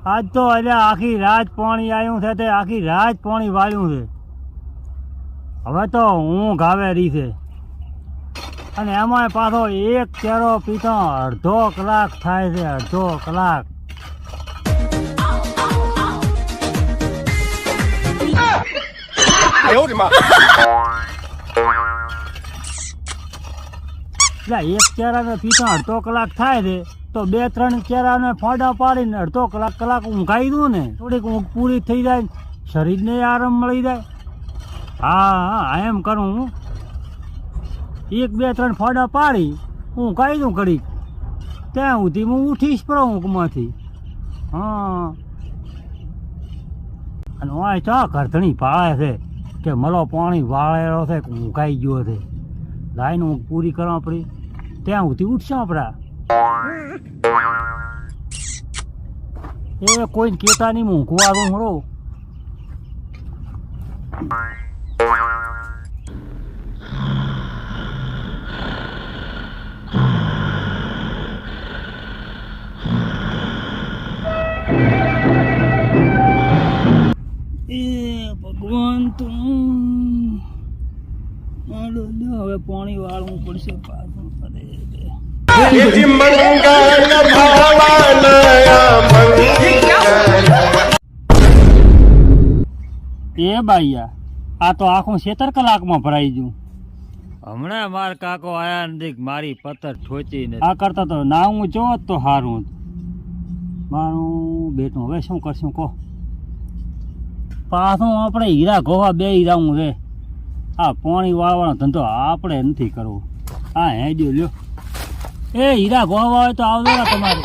આજ તો અલ્યા આખી રાત પાણી આવ્યું છે તે આખી રાત પાણી વાળ્યું છે. હવે તો ઊંઘ આવે રહી છે અને એમાંય પાછો એક કેરો પીતો અડધો કલાક થાય છે. અડધો કલાક એક કેરાને પીતો અડધો કલાક થાય છે તો 2-3 કેરાને ફોડા પાડીને અડધો કલાક ઊંઘાઈ દઉં ને થોડીક ઊંઘ પૂરી થઈ જાય, શરીરને આરામ મળી જાય. હા એમ કરું હું. 1-2-3 ફોડા પાડી ઊંઘાઈ દઉં ઘડીક, ત્યાં સુધી હું ઉઠીશ પર ઊંઘમાંથી. હા અને ઓય ચા ઘરધણી પાળે છે કે મલો પાણી વાળેલો છે કે ઊંઘાઈ ગયો છે, લાઈને ઊંઘ પૂરી કરવા પડી, ત્યાં સુધી ઉઠશે આપણા. એ કોઈને કેતા નહીં ઊંઘવાનું હરો. એ ભગવાન તું હવે પાણી વાળવું પડશે પાછું. એ બાઈયા આ તો આખું 17 કલાકમાં ભરાઈ ગયું. હમણાં માર કાકો આયા નથી, મારી પથ્થર ઠોચી ને આ કરતા તો ના હું જો તો સારું મારું બેટું. હવે શું કરશું કહો? પાછું આપણે હીરા ગોવા બે હીરાવું રે. આ પાણી વાળવાનો ધંધો આપણે નથી કરવો. હા હેડ્યો લ્યો. એ હીરા ગોવા હોય તો આવજો તમારે.